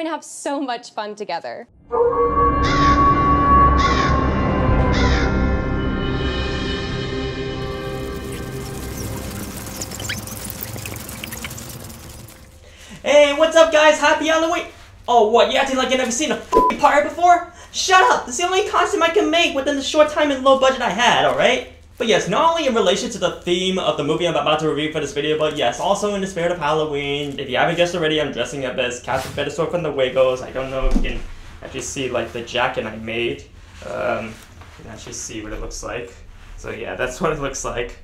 going to have so much fun together. Hey, what's up guys? Happy Halloween! Oh, what? You acting like you never seen a f***ing pirate before? Shut up! This is the only costume I can make within the short time and low budget I had, alright? But yes, not only in relation to the theme of the movie I'm about to review for this video, but yes, also in the spirit of Halloween. If you haven't guessed already, I'm dressing up as Captain Venusaur from the Wiggles. I don't know if you can actually see like the jacket I made. You can actually see what it looks like. So yeah, that's what it looks like.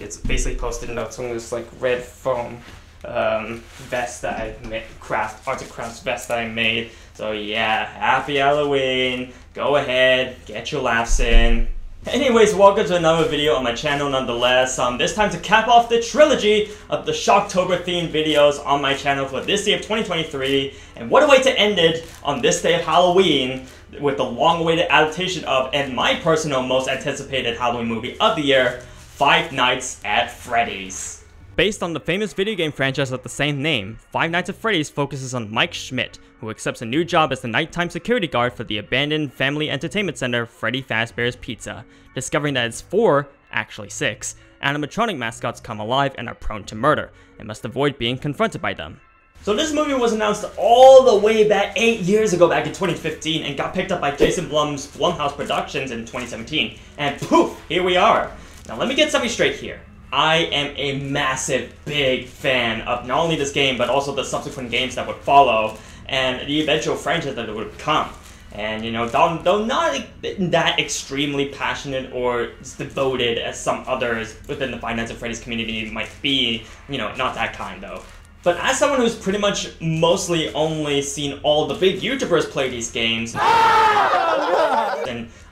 It's basically posted in some of this like red foam vest that I made, arts and crafts vest that I made. So yeah, happy Halloween. Go ahead, get your laughs in. Anyways, welcome to another video on my channel nonetheless. This time to cap off the trilogy of the Shocktober themed videos on my channel for this year of 2023. And what a way to end it on this day of Halloween with the long-awaited adaptation of, and my personal most anticipated Halloween movie of the year, Five Nights at Freddy's. Based on the famous video game franchise of the same name, Five Nights at Freddy's focuses on Mike Schmidt, who accepts a new job as the nighttime security guard for the abandoned family entertainment center Freddy Fazbear's Pizza, discovering that its 4, actually 6, animatronic mascots come alive and are prone to murder, and must avoid being confronted by them. So this movie was announced all the way back 8 years ago, back in 2015, and got picked up by Jason Blum's Blumhouse Productions in 2017, and poof, here we are. Now let me get something straight here. I am a massive, big fan of not only this game, but also the subsequent games that would follow, and the eventual franchise that it would become. And, you know, though not that extremely passionate or devoted as some others within the Five Nights at Freddy's community might be, you know, not that kind, though. But as someone who's pretty much mostly only seen all the big YouTubers play these games, and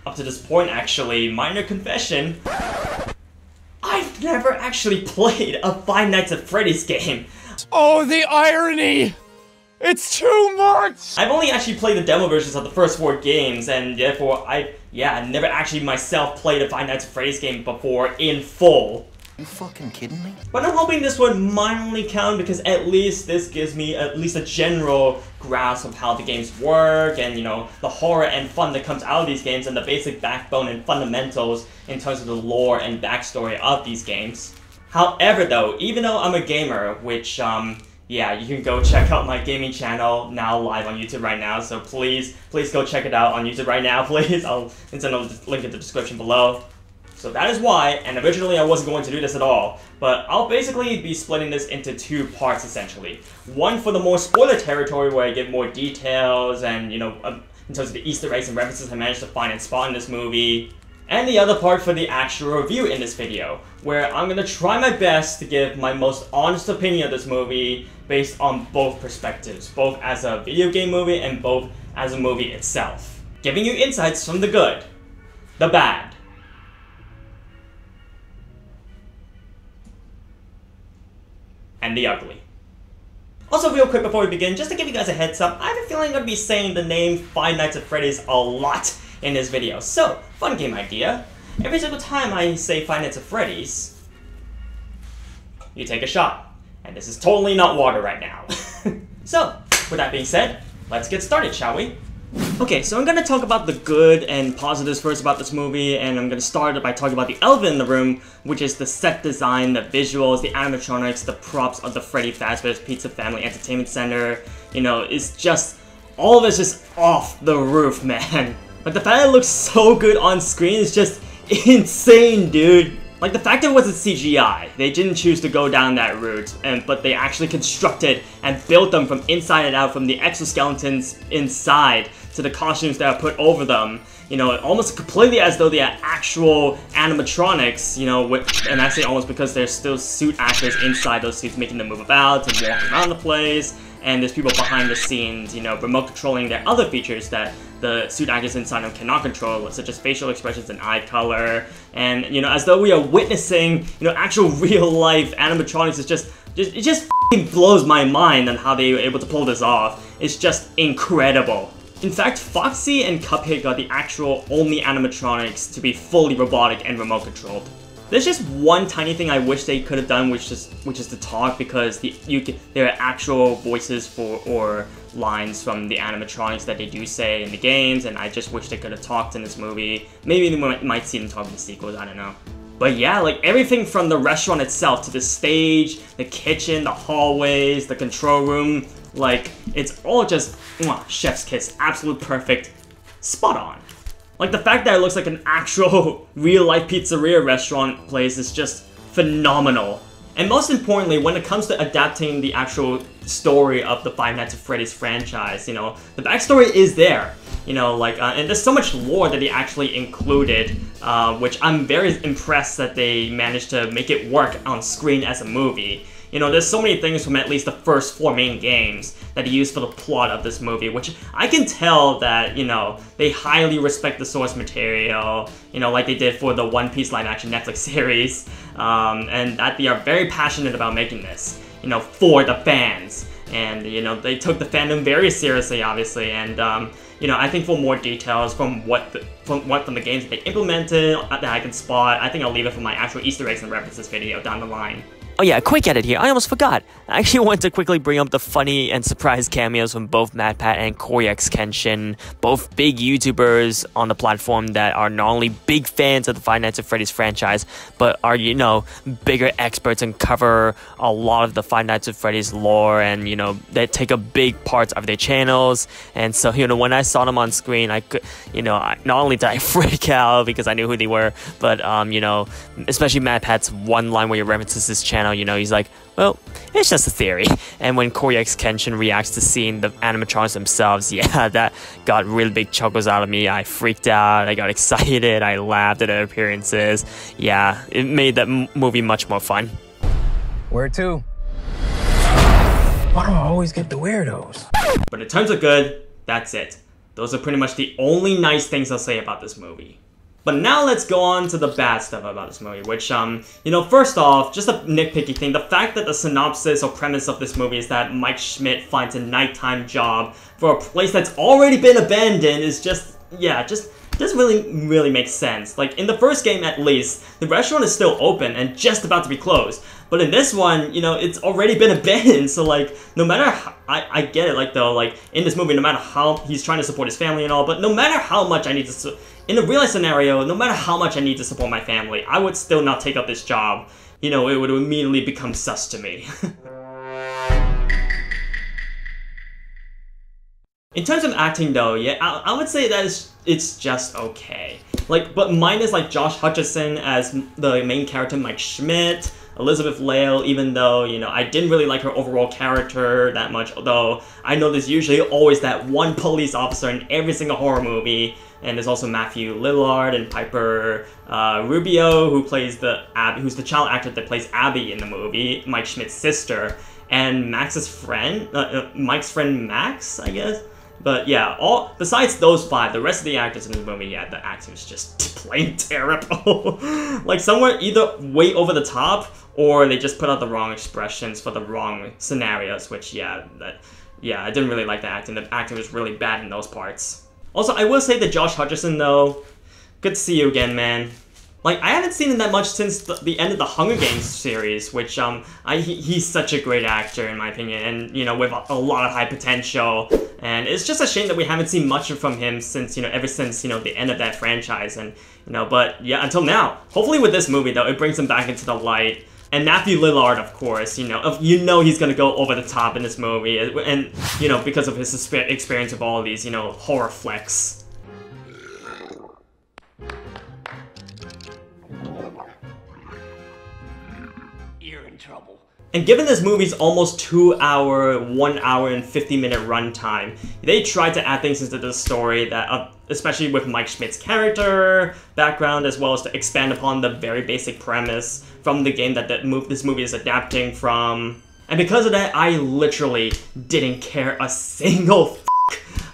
up to this point, actually, minor confession, I've never actually played a Five Nights at Freddy's game. Oh, the irony! It's too much! I've only actually played the demo versions of the first 4 games, and therefore I never actually myself played a Five Nights at Freddy's game before in full. You fucking kidding me? But I'm hoping this would mildly count because at least this gives me at least a general grasp of how the games work and, you know, the horror and fun that comes out of these games and the basic backbone and fundamentals in terms of the lore and backstory of these games. However though, even though I'm a gamer, which, yeah, you can go check out my gaming channel now live on YouTube right now, so please go check it out on YouTube right now, please. I'll send a link in the description below. So that is why, and originally I wasn't going to do this at all, but I'll basically be splitting this into 2 parts essentially. One for the more spoiler territory where I give more details and, you know, in terms of the Easter eggs and references I managed to find and spot in this movie. And the other part for the actual review in this video, where I'm gonna try my best to give my most honest opinion of this movie based on both perspectives, both as a video game movie and both as a movie itself. Giving you insights from the good, the bad, and the ugly. Also, real quick before we begin, just to give you guys a heads up, I have a feeling I'm going to be saying the name Five Nights at Freddy's a lot in this video. So, fun game idea. Every single time I say Five Nights at Freddy's, you take a shot. And this is totally not water right now. So, with that being said, let's get started, shall we? Okay, so I'm going to talk about the good and positives first about this movie, and I'm going to start by talking about the elephant in the room, which is the set design, the visuals, the animatronics, the props of the Freddy Fazbear's Pizza Family Entertainment Center. You know, it's just, all of it's just off the roof, man. Like, the fact that it looks so good on screen is just insane, dude. Like, the fact that it wasn't CGI, they didn't choose to go down that route, but they actually constructed and built them from inside and out, from the exoskeletons inside to the costumes that are put over them, you know, almost completely as though they are actual animatronics, you know, and I say almost because there's still suit actors inside those suits making them move about and walk around the place, and there's people behind the scenes, you know, remote controlling their other features that the suit actors inside them cannot control, such as facial expressions and eye color, and, you know, as though we are witnessing, you know, actual real-life animatronics. It just f***ing blows my mind on how they were able to pull this off. It's just incredible. In fact, Foxy and Cuphead got the actual only animatronics to be fully robotic and remote controlled. There's just one tiny thing I wish they could have done, which is to talk, because there are actual voices or lines from the animatronics that they do say in the games, and I just wish they could have talked in this movie. Maybe we might see them talk in the sequels, I don't know. But yeah, like everything from the restaurant itself to the stage, the kitchen, the hallways, the control room, like it's all just chef's kiss, absolute perfect, spot on. Like the fact that it looks like an actual real-life pizzeria restaurant place is just phenomenal. And most importantly, when it comes to adapting the actual story of the Five Nights at Freddy's franchise, you know, the backstory is there. You know, like, and there's so much lore that they actually included, which I'm very impressed that they managed to make it work on screen as a movie. You know, there's so many things from at least the first 4 main games that they used for the plot of this movie, which I can tell that, you know, they highly respect the source material, you know, like they did for the One Piece live-action Netflix series, and that they are very passionate about making this, you know, for the fans. And, you know, they took the fandom very seriously, obviously, and, you know, I think for more details from the games that they implemented that I can spot, I think I'll leave it for my actual Easter eggs and references video down the line. Oh yeah, quick edit here. I almost forgot. I actually wanted to quickly bring up the funny and surprise cameos from both MatPat and Koryex Kenshin, both big YouTubers on the platform that are not only big fans of the Five Nights at Freddy's franchise, but are, you know, bigger experts and cover a lot of the Five Nights at Freddy's lore, and, you know, they take up big parts of their channels. And so, you know, when I saw them on screen, I could, you know, not only did I freak out because I knew who they were, but, you know, especially MatPat's one line where he references this channel, you know, he's like, well, it's just a theory. And when Koryex Kenshin reacts to seeing the animatronics themselves, yeah, that got really big chuckles out of me. I freaked out, I got excited, I laughed at their appearances. Yeah, it made that movie much more fun. Where to? Why do I always get the weirdos? But in terms of good, that's it. Those are pretty much the only nice things I'll say about this movie. But now let's go on to the bad stuff about this movie, which, you know, first off, just a nitpicky thing, the fact that the synopsis or premise of this movie is that Mike Schmidt finds a nighttime job for a place that's already been abandoned is just, yeah, just doesn't really make sense. Like, in the first game at least, the restaurant is still open and just about to be closed. But in this one, you know, it's already been abandoned, so like, no matter how, I get it, like, though, like, in this movie, no matter how he's trying to support his family and all, but no matter how much I need to, in a real-life scenario, no matter how much I need to support my family, I would still not take up this job. You know, it would immediately become sus to me. In terms of acting though, yeah, I would say that it's just okay. Like, but minus like Josh Hutcherson as the main character, Mike Schmidt, Elizabeth Lail, even though, you know, I didn't really like her overall character that much, although I know there's usually always that one police officer in every single horror movie, and there's also Matthew Lillard and Piper Rubio, who's the child actor that plays Abby in the movie, Mike Schmidt's sister, and Max's friend, Mike's friend Max, I guess. But yeah, besides those 5, the rest of the actors in the movie, yeah, the acting was just plain terrible. Like, somewhere either way over the top, or they just put out the wrong expressions for the wrong scenarios, which, yeah, I didn't really like the acting. The acting was really bad in those parts. Also, I will say that Josh Hutcherson, though, good to see you again, man. Like, I haven't seen him that much since the end of the Hunger Games series, which, he's such a great actor, in my opinion, and, you know, with a lot of high potential, and it's just a shame that we haven't seen much from him since, you know, ever since, you know, the end of that franchise, and, you know, but, yeah, until now. Hopefully with this movie, though, it brings him back into the light, and Matthew Lillard, of course, you know, he's gonna go over the top in this movie, and, you know, because of his experience with all of these, you know, horror flicks. Trouble. And given this movie's almost 2-hour, 1 hour and 50-minute runtime, they tried to add things into the story that, especially with Mike Schmidt's character, background, as well as to expand upon the very basic premise from the game that this movie is adapting from. And because of that, I literally didn't care a single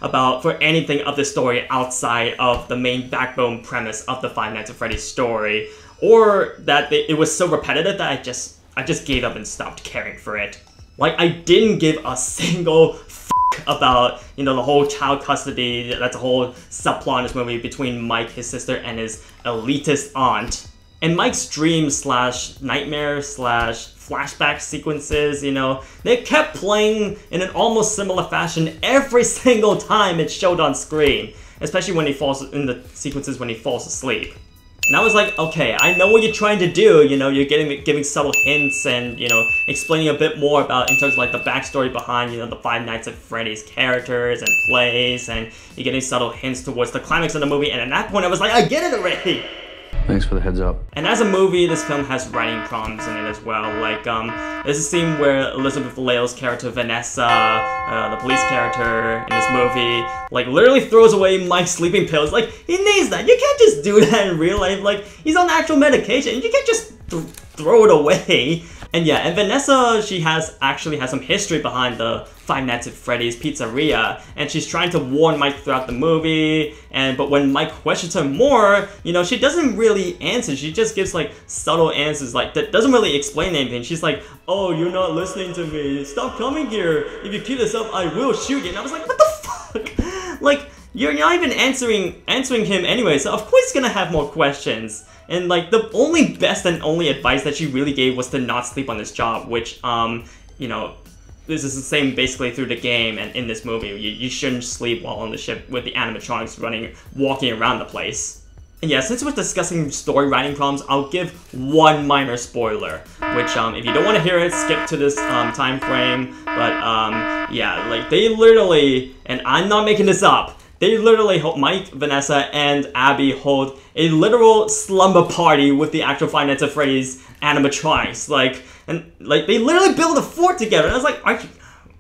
for anything of the story outside of the main backbone premise of the Five Nights at Freddy's story, or that it was so repetitive that I just gave up and stopped caring for it. Like, I didn't give a single about, you know, the whole child custody, that's a whole subplot in this movie between Mike, his sister, and his elitist aunt. And Mike's dream slash nightmare slash flashback sequences, you know, they kept playing in an almost similar fashion every single time it showed on screen, especially when he falls in the sequences when he falls asleep. And I was like, okay, I know what you're trying to do, you know, you're giving subtle hints and, you know, explaining a bit more about, in terms of like the backstory behind, you know, the Five Nights at Freddy's characters and plays, and you're getting subtle hints towards the climax of the movie, and at that point I was like, I get it already! Thanks for the heads up. And as a movie, this film has writing problems in it as well. Like, there's a scene where Elizabeth Vallejo's character, Vanessa, the police character in this movie, like, literally throws away Mike's sleeping pills. Like, he needs that. You can't just do that in real life. Like, he's on actual medication. You can't just throw it away. And yeah, and Vanessa, she actually has some history behind the Five Nights at Freddy's pizzeria, and she's trying to warn Mike throughout the movie, but when Mike questions her more, you know, she doesn't really answer. She just gives like subtle answers, like that doesn't really explain anything. She's like, oh, you're not listening to me. Stop coming here. If you keep this up, I will shoot you. And I was like, what the fuck? Like, you're not even answering him anyway, so of course he's gonna have more questions. And like, the only best and only advice that she really gave was to not sleep on this job, which, you know, this is the same basically through the game and in this movie. You shouldn't sleep while on the ship with the animatronics walking around the place. And yeah, since we're discussing story writing problems, I'll give one minor spoiler, which, if you don't want to hear it, skip to this, time frame. But, yeah, like, they literally, and I'm not making this up, they literally hold, Mike, Vanessa, and Abby hold a literal slumber party with the actual Five Nights at Freddy's animatronics. Like, and like, they literally build a fort together. And I was like, are you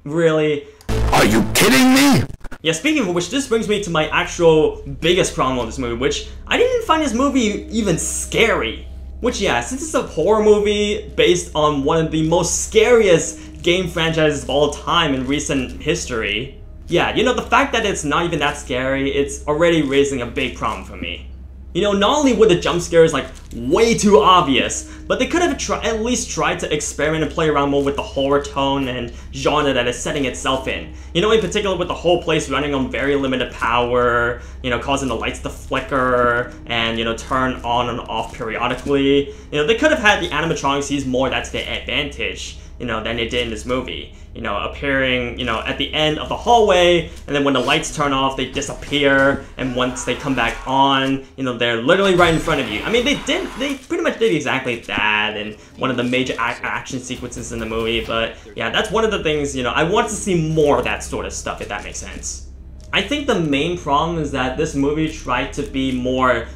really? Are you kidding me? Yeah, speaking of which, this brings me to my actual biggest problem with this movie, which I didn't find this movie even scary. Which, yeah, since it's a horror movie based on one of the most scariest game franchises of all time in recent history, yeah, you know, the fact that it's not even that scary, it's already raising a big problem for me. You know, not only were the jump scares like way too obvious, but they could have at least tried to experiment and play around more with the horror tone and genre that it's setting itself in. You know, in particular with the whole place running on very limited power, you know, causing the lights to flicker and, you know, turn on and off periodically. You know, they could have had the animatronics use more that's their advantage, you know, than they did in this movie. You know, appearing, you know, at the end of the hallway, and then when the lights turn off, they disappear, and once they come back on, you know, they're literally right in front of you. I mean, they pretty much did exactly that in one of the major action sequences in the movie, but yeah, that's one of the things, you know, I want to see more of that sort of stuff, if that makes sense. I think the main problem is that this movie tried to be more,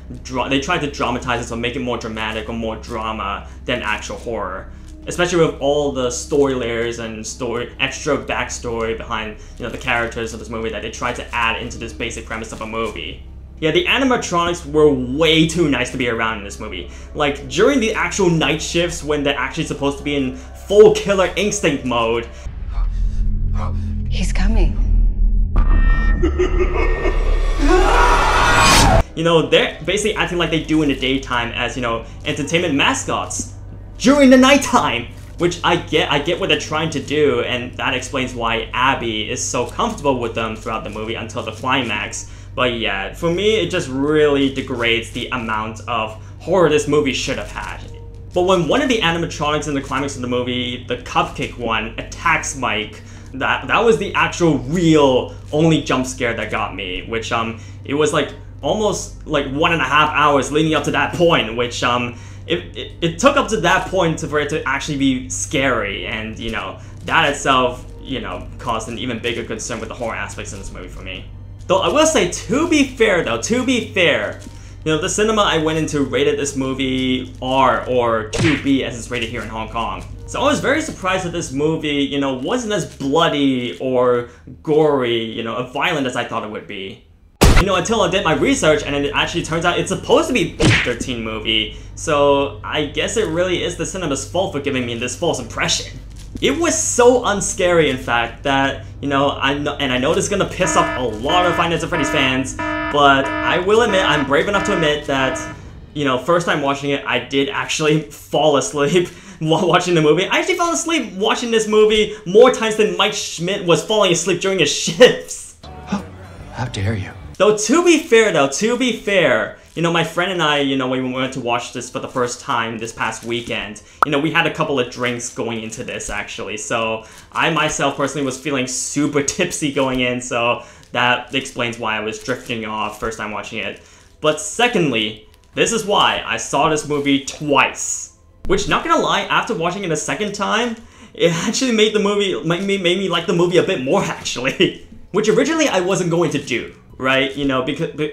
they tried to dramatize it, so make it more dramatic or more drama than actual horror. Especially with all the story layers and extra backstory behind, you know, the characters of this movie that they tried to add into this basic premise of a movie. Yeah, the animatronics were way too nice to be around in this movie. Like, during the actual night shifts when they're actually supposed to be in full killer instinct mode. He's coming. You know, they're basically acting like they do in the daytime as, you know, entertainment mascots during the nighttime, which I get what they're trying to do, and that explains why Abby is so comfortable with them throughout the movie until the climax. But yeah, for me, it just really degrades the amount of horror this movie should have had. But when one of the animatronics in the climax of the movie, the cupcake one, attacks Mike, that was the actual real only jump scare that got me, which it was like almost like 1.5 hours leading up to that point, which it took up to that point for it to actually be scary, and, you know, that itself, you know, caused an even bigger concern with the horror aspects in this movie for me. Though I will say, to be fair, you know, the cinema I went into rated this movie R, or 2B as it's rated here in Hong Kong. So I was very surprised that this movie, you know, wasn't as bloody or gory, you know, violent as I thought it would be. You know, until I did my research, and it actually turns out it's supposed to be a PG-13 movie, so I guess it really is the cinema's fault for giving me this false impression. It was so unscary, in fact, that, you know, I know this is gonna piss off a lot of Five Nights at Freddy's fans, but I will admit, I'm brave enough to admit that, you know, first time watching it, I did actually fall asleep while watching the movie. I actually fell asleep watching this movie more times than Mike Schmidt was falling asleep during his shifts. How dare you? Though, to be fair, my friend and I, when we went to watch this for the first time this past weekend, we had a couple of drinks going into this, actually. So I myself personally was feeling super tipsy going in, so that explains why I was drifting off first time watching it. But secondly, this is why I saw this movie twice. Which, not gonna lie, after watching it a second time, it actually made made me like the movie a bit more, actually. Which originally I wasn't going to do, right?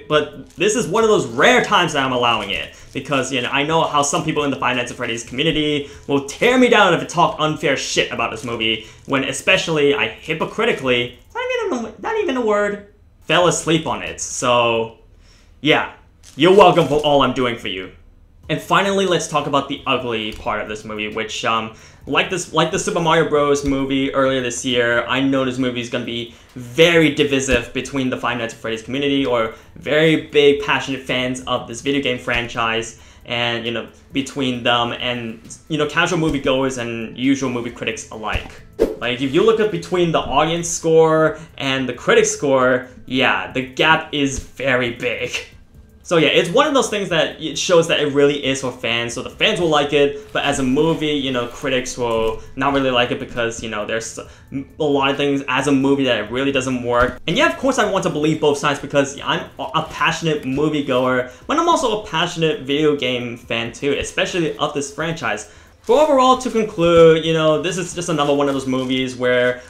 But this is one of those rare times that I'm allowing it. Because, I know how some people in the Five Nights at Freddy's community will tear me down if I talk unfair shit about this movie, when especially I hypocritically, not even a word, fell asleep on it. So, yeah, you're welcome for all I'm doing for you. And finally, let's talk about the ugly part of this movie, which, like the Super Mario Bros. Movie earlier this year, I know this movie is going to be very divisive between the Five Nights at Freddy's community, or very big, passionate fans of this video game franchise, and, between them and, casual moviegoers and usual movie critics alike. Like, if you look up between the audience score and the critic score, yeah, the gap is very big. So yeah, it's one of those things that it shows that it really is for fans, so the fans will like it, but as a movie, critics will not really like it because, there's a lot of things as a movie that it really doesn't work. And yeah, of course I want to believe both sides because I'm a passionate moviegoer, but I'm also a passionate video game fan too, especially of this franchise. But overall, to conclude, this is just another one of those movies where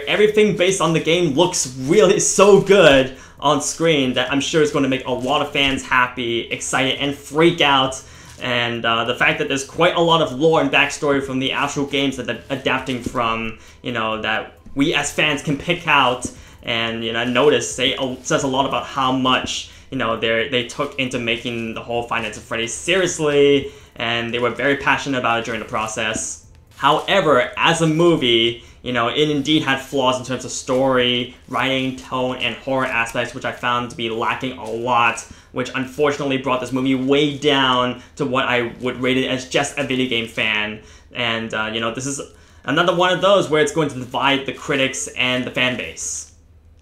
everything based on the game looks really so good on screen that I'm sure is going to make a lot of fans happy, excited, and freak out. And the fact that there's quite a lot of lore and backstory from the actual games that they're adapting from, that we as fans can pick out and, notice, says a lot about how much, they took into making the whole Five Nights at Freddy's seriously, and they were very passionate about it during the process. However, as a movie, it indeed had flaws in terms of story, writing, tone, and horror aspects, which I found to be lacking a lot, which unfortunately brought this movie way down to what I would rate it as just a video game fan. And, this is another one of those where it's going to divide the critics and the fan base.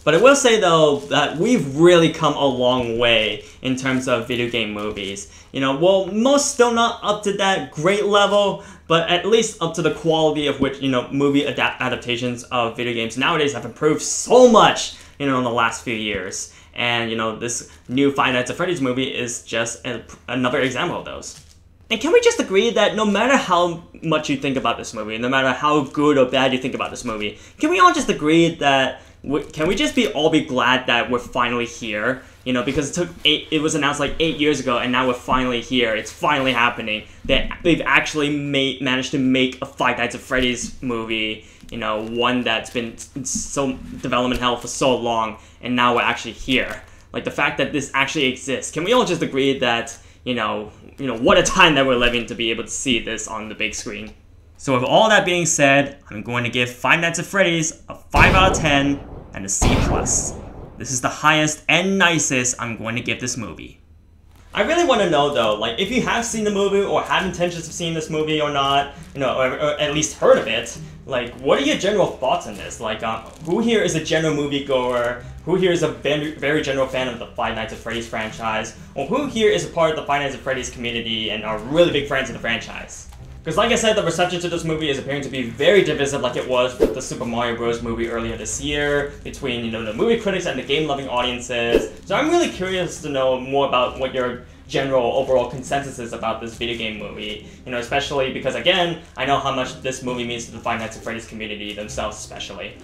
But I will say, though, that we've really come a long way in terms of video game movies. Well, most still not up to that great level, but at least up to the quality of which, movie adaptations of video games nowadays have improved so much, in the last few years. And, this new Five Nights at Freddy's movie is just another example of those. And can we just agree that no matter how much you think about this movie, no matter how good or bad you think about this movie, can we all just agree that can we just all be glad that we're finally here? Because it was announced like 8 years ago, and now we're finally here. It's finally happening. They've actually managed to make a Five Nights at Freddy's movie, one that's been so development hell for so long, and now we're actually here. Like, the fact that this actually exists. Can we all just agree that, what a time that we're living to be able to see this on the big screen? So with all that being said, I'm going to give Five Nights at Freddy's a 5 out of 10 and a C+. This is the highest and nicest I'm going to give this movie. I really want to know, though, like, if you have seen the movie or have intentions of seeing this movie or not, or at least heard of it, like, what are your general thoughts on this? Like, who here is a general moviegoer? Who here is a very general fan of the Five Nights at Freddy's franchise? Or who here is a part of the Five Nights at Freddy's community and are really big fans of the franchise? Because like I said, the reception to this movie is appearing to be very divisive, like it was with the Super Mario Bros. Movie earlier this year, between, the movie critics and the game-loving audiences. So I'm really curious to know more about what your general overall consensus is about this video game movie. Especially because, again, I know how much this movie means to the Five Nights at Freddy's community themselves especially.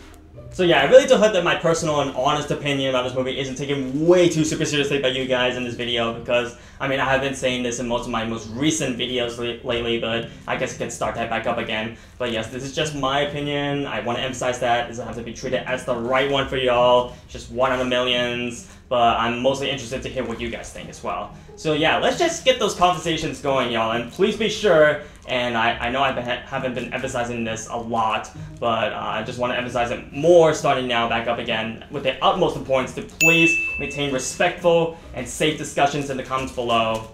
So yeah, I really do hope that my personal and honest opinion about this movie isn't taken way too super seriously by you guys in this video, because, I mean, I have been saying this in most of my most recent videos lately, but I guess I can start that back up again. But yes, this is just my opinion. I want to emphasize that. This doesn't have to be treated as the right one for y'all. Just one out of millions. But I'm mostly interested to hear what you guys think as well. So yeah, let's just get those conversations going, y'all. And please be sure, and I know I haven't been emphasizing this a lot, but I just want to emphasize it more starting now back up again with the utmost importance to please maintain respectful and safe discussions in the comments below.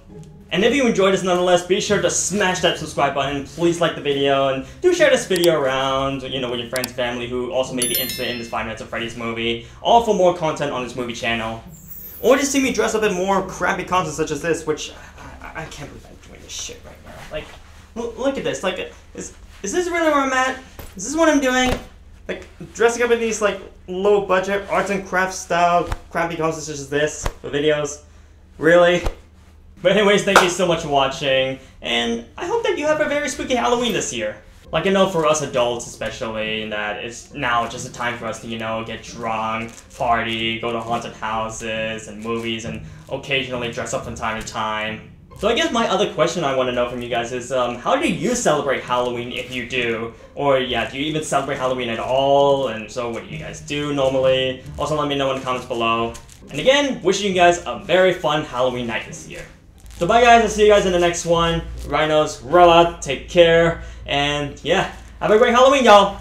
And if you enjoyed this nonetheless, be sure to smash that subscribe button, please like the video, and do share this video around, with your friends and family who also may be interested in this Five Nights at Freddy's movie, all for more content on this movie channel. or just see me dress up in more crappy content such as this, which I can't believe I'm doing this shit right now. Like, look at this. Like, is this really where I'm at? Is this what I'm doing? Like, dressing up in these, like, low-budget arts and crafts style crappy content such as this for videos? Really? But anyways, thank you so much for watching, and I hope that you have a very spooky Halloween this year. Like, I know for us adults especially, that it's now just a time for us to, you know, get drunk, party, go to haunted houses and movies, and occasionally dress up from time to time. So I guess my other question I want to know from you guys is, how do you celebrate Halloween if you do? Or yeah, do you even celebrate Halloween at all? And so what do you guys do normally? Also let me know in the comments below. And again, wishing you guys a very fun Halloween night this year. So bye guys, I'll see you guys in the next one. Rhinos, roll out, take care, and yeah, have a great Halloween y'all!